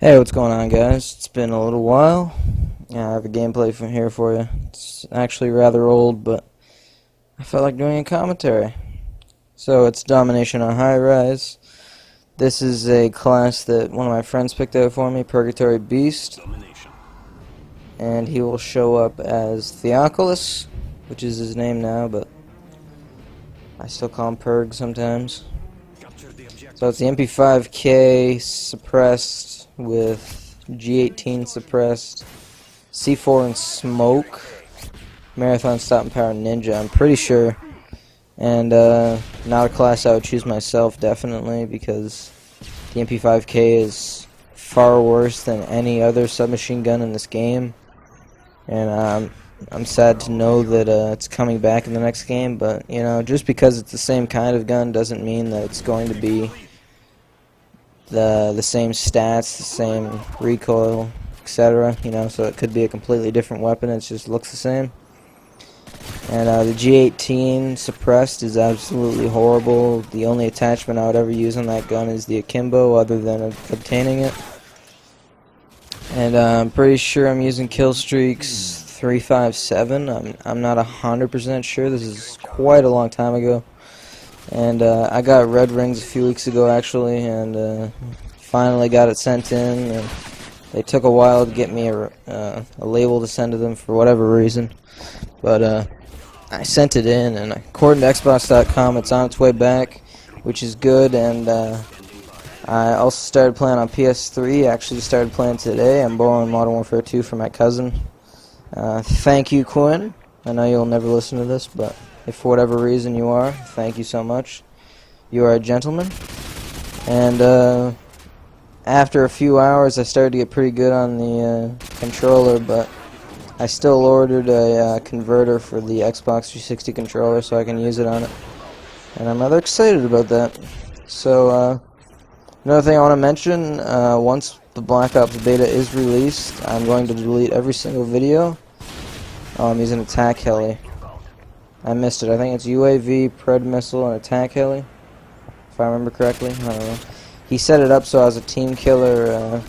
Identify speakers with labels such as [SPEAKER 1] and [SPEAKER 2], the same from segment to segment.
[SPEAKER 1] Hey, what's going on, guys? It's been a little while. I have a gameplay from here for you. It's actually rather old, but I felt like doing a commentary. So it's Domination on High Rise. This is a class that one of my friends picked out for me, PurgatoryBeast. And he will show up as Theoculus, which is his name now, but I still call him Purg sometimes. So it's the MP5K suppressed with G18 suppressed, C4 and smoke, Marathon Stop and Power Ninja, I'm pretty sure. And not a class I would choose myself, definitely, because the MP5K is far worse than any other submachine gun in this game. And I'm sad to know that it's coming back in the next game, but you know, just because it's the same kind of gun doesn't mean that it's going to be the same stats, the same recoil, etc. You know, so it could be a completely different weapon. It just looks the same. And the G18 suppressed is absolutely horrible. The only attachment I would ever use on that gun is the akimbo, other than obtaining it. And I'm pretty sure I'm using kill streaks 357. I'm not 100% sure. This is quite a long time ago. And I got red rings a few weeks ago, actually, and finally got it sent in. And they took a while to get me a label to send to them for whatever reason. But I sent it in, and according to Xbox.com, it's on its way back, which is good. And I also started playing on PS3. Actually started playing today. I'm borrowing Modern Warfare 2 from my cousin. Thank you, Quinn. I know you'll never listen to this, but if for whatever reason you are, thank you so much. You are a gentleman. And after a few hours, I started to get pretty good on the controller, but I still ordered a converter for the Xbox 360 controller so I can use it on it. And I'm rather excited about that. So, another thing I want to mention, once the Black Ops beta is released, I'm going to delete every single video. Oh, I'm using attack heli. I missed it. I think it's UAV, Pred missile, and attack heli, if I remember correctly. I don't know. He set it up so I was a team killer,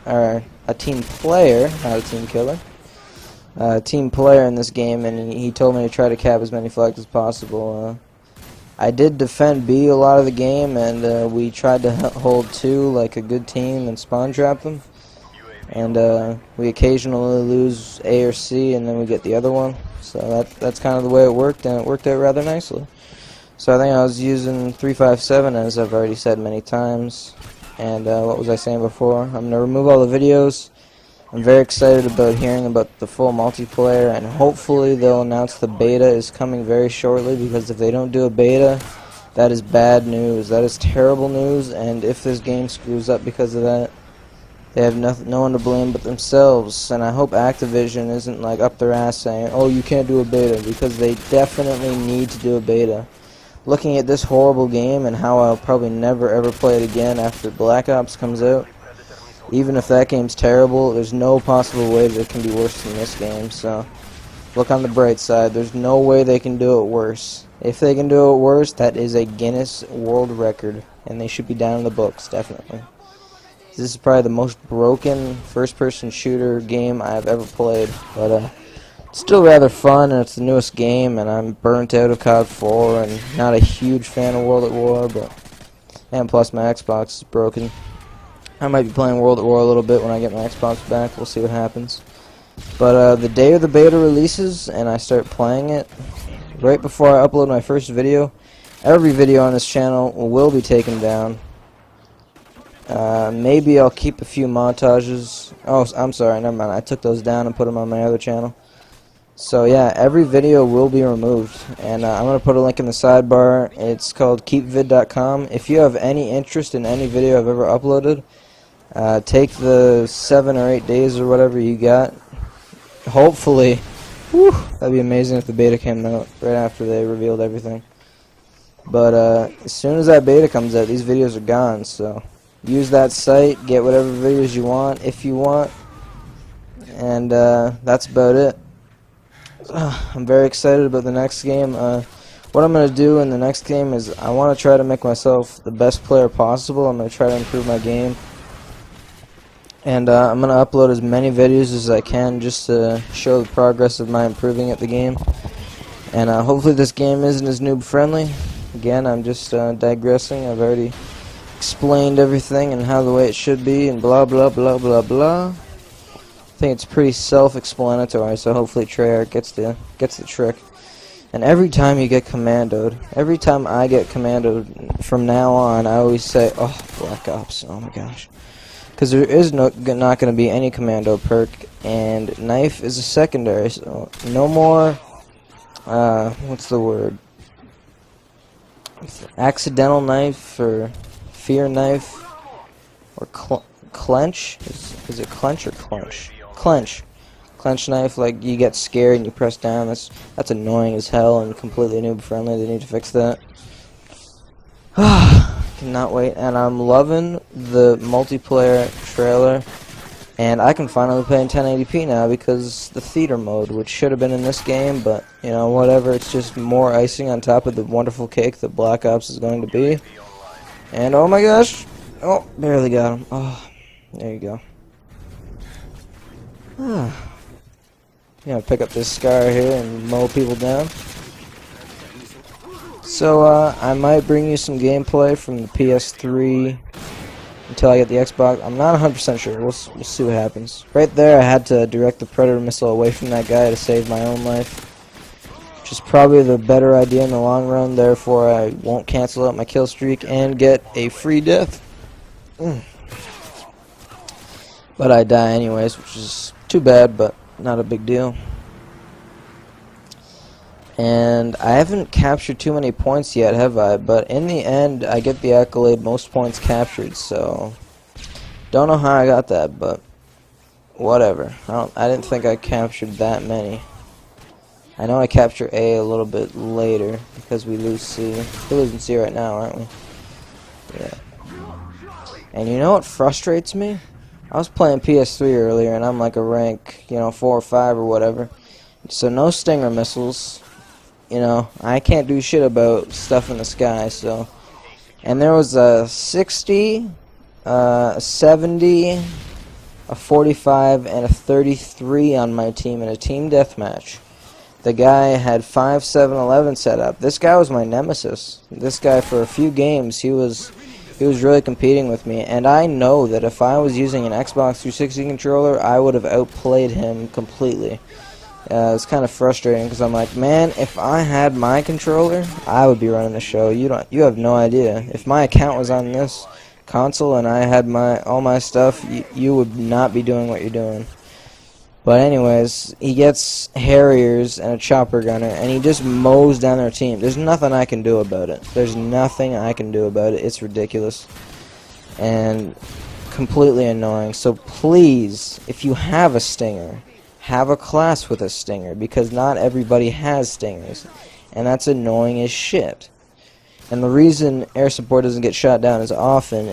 [SPEAKER 1] or a team player, not a team killer. Team player in this game, and he told me to try to cap as many flags as possible. I did defend B a lot of the game, and we tried to hold 2 like a good team and spawn trap them. And we occasionally lose A or C, and then we get the other one. So that's kind of the way it worked, and it worked out rather nicely. So I think I was using 357, as I've already said many times. And what was I saying before? I'm going to remove all the videos. I'm very excited about hearing about the full multiplayer, and hopefully they'll announce the beta is coming very shortly, because if they don't do a beta, that is bad news. That is terrible news, and if this game screws up because of that, they have no one to blame but themselves. And I hope Activision isn't like up their ass saying, oh, you can't do a beta, because they definitely need to do a beta. Looking at this horrible game and how I'll probably never ever play it again after Black Ops comes out, even if that game's terrible, there's no possible way that it can be worse than this game. So look on the bright side. There's no way they can do it worse. If they can do it worse, that is a Guinness World Record, and they should be down in the books, definitely. This is probably the most broken first-person shooter game I've ever played, but it's still rather fun, and it's the newest game, and I'm burnt out of COD 4, and not a huge fan of World at War, and plus my Xbox is broken. I might be playing World at War a little bit when I get my Xbox back. We'll see what happens. But the day of the beta releases, and I start playing it, right before I upload my first video, every video on this channel will be taken down. Maybe I'll keep a few montages. Oh, I'm sorry, never mind. I took those down and put them on my other channel. So yeah, every video will be removed, and I'm going to put a link in the sidebar. It's called keepvid.com. If you have any interest in any video I've ever uploaded, take the 7 or 8 days or whatever you got. Hopefully, that'd be amazing if the beta came out right after they revealed everything. But as soon as that beta comes out, these videos are gone, so use that site, get whatever videos you want, if you want, and that's about it. I'm very excited about the next game. What I'm going to do in the next game is I want to try to make myself the best player possible. I'm going to try to improve my game. And I'm going to upload as many videos as I can just to show the progress of my improving at the game. And hopefully this game isn't as noob friendly. Again, I'm just digressing. I've already explained everything and how the way it should be and blah blah blah blah blah. I think it's pretty self-explanatory, so hopefully Treyarch gets the trick. And every time you get commandoed, every time I get commandoed from now on, I always say, oh, Black Ops, oh my gosh. Because there is not going to be any commando perk, and knife is a secondary, so no more, what's the word? Accidental knife, or fear knife, or clench? Is it clench or clench? Clench. Clench knife, like you get scared and you press down. That's annoying as hell and completely noob friendly. They need to fix that. Cannot wait, and I'm loving the multiplayer trailer, and I can finally play in 1080p now because the theater mode, which should have been in this game, but you know, whatever, it's just more icing on top of the wonderful cake that Black Ops is going to be. And oh my gosh, oh, barely got him. Oh, there you go. Pick up this scar here and mow people down. So, I might bring you some gameplay from the PS3 until I get the Xbox. I'm not 100% sure. We'll see what happens. Right there, I had to direct the Predator missile away from that guy to save my own life, which is probably the better idea in the long run. Therefore, I won't cancel out my kill streak and get a free death. But I die anyways, which is too bad, but not a big deal. And I haven't captured too many points yet, have I? But in the end, I get the accolade most points captured, so don't know how I got that, but whatever. I didn't think I captured that many. I know I capture A a little bit later because we lose C. We're losing C right now, aren't we? Yeah. And you know what frustrates me? I was playing PS3 earlier, and I'm like a rank, 4 or 5 or whatever. So no Stinger missiles. I can't do shit about stuff in the sky, so. And there was a 60, a 70, a 45, and a 33 on my team in a team deathmatch. The guy had 5, 7, 11 set up. This guy was my nemesis. This guy, for a few games, he was really competing with me, and I know that if I was using an Xbox 360 controller, I would have outplayed him completely. It's kind of frustrating because I'm like, man, if I had my controller, I would be running the show. You have no idea. If my account was on this console and I had all my stuff, you would not be doing what you're doing. But anyways, he gets Harriers and a chopper gunner, and he just mows down their team. There's nothing I can do about it. There's nothing I can do about it. It's ridiculous and completely annoying. So please, if you have a Stinger, have a class with a Stinger, because not everybody has Stingers, and that's annoying as shit. And the reason air support doesn't get shot down as often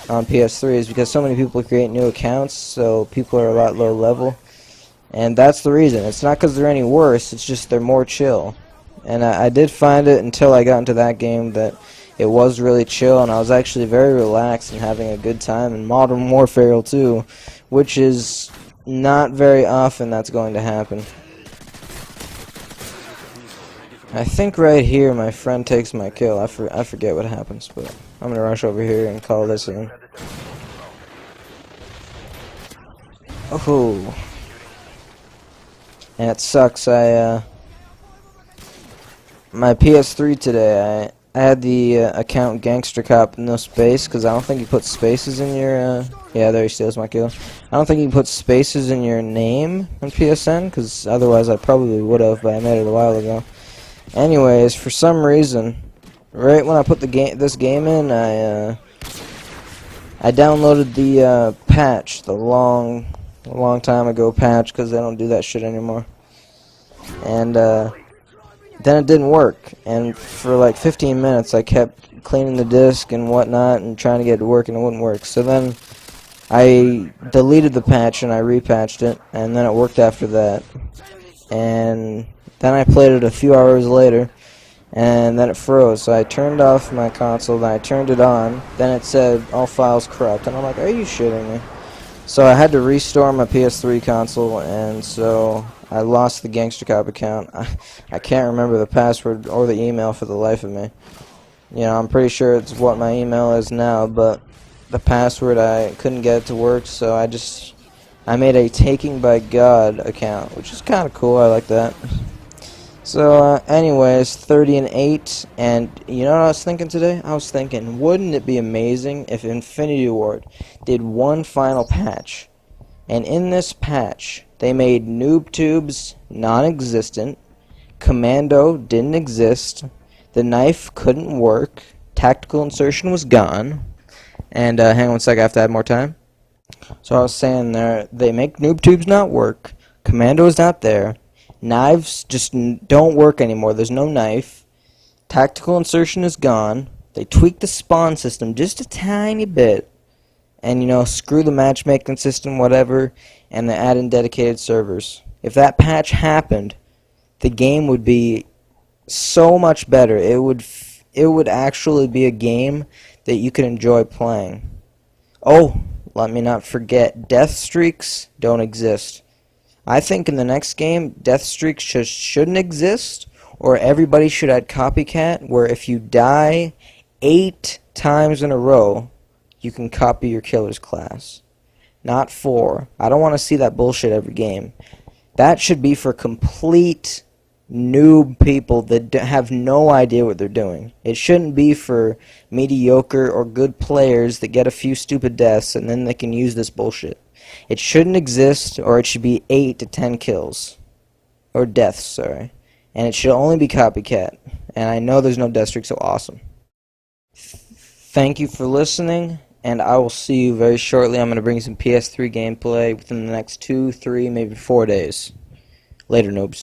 [SPEAKER 1] on PS3 is because so many people create new accounts, so people are a lot low level. And that's the reason. It's not because they're any worse, it's just they're more chill. And I did find it until I got into that game that it was really chill, and I was actually very relaxed and having a good time in Modern Warfare 2, which is not very often that's going to happen. I think right here my friend takes my kill. I forget what happens, but I'm going to rush over here and call this in. Oh. And it sucks. My PS3 today, I had the account Gangster Cop no space, because I don't think you put spaces in your, yeah, there he steals my kill. I don't think you can put spaces in your name on PSN, because otherwise I probably would have, but I made it a while ago. Anyways, for some reason, right when I put this game in, I downloaded the patch, the long time ago patch, because they don't do that shit anymore. And then it didn't work, and for like 15 minutes I kept cleaning the disk and whatnot and trying to get it to work, and it wouldn't work. So then I deleted the patch and I repatched it, and then it worked after that. And then I played it a few hours later, and then it froze. So I turned off my console, then I turned it on, then it said all files corrupt, and I'm like, are you shitting me? So I had to restore my PS3 console, and so I lost the Gangster Cop account. I can't remember the password or the email for the life of me. You know, I'm pretty sure it's what my email is now, but the password, I couldn't get it to work, so I made a Taking by God account, which is kind of cool. I like that. So, anyways, 30-8, and you know what I was thinking today? I was thinking, wouldn't it be amazing if Infinity Ward did one final patch, and in this patch, they made Noob Tubes non-existent, Commando didn't exist, the knife couldn't work, tactical insertion was gone, and, hang on one sec, I have to add more time. So I was saying there, they make Noob Tubes not work, Commando is not there, knives just don't work anymore. There's no knife. Tactical insertion is gone. They tweaked the spawn system just a tiny bit. And, you know, screw the matchmaking system, whatever. And they add in dedicated servers. If that patch happened, the game would be so much better. It would actually be a game that you could enjoy playing. Oh, let me not forget, death streaks don't exist. I think in the next game, death streaks just shouldn't exist, or everybody should add copycat, where if you die 8 times in a row, you can copy your killer's class. Not 4. I don't want to see that bullshit every game. That should be for complete noob people that have no idea what they're doing. It shouldn't be for mediocre or good players that get a few stupid deaths and then they can use this bullshit. It shouldn't exist, or it should be 8 to 10 kills. Or deaths, sorry. And it should only be copycat. And I know there's no death streak, so awesome. Thank you for listening, and I will see you very shortly. I'm going to bring some PS3 gameplay within the next 2, 3, maybe 4 days. Later, noobs.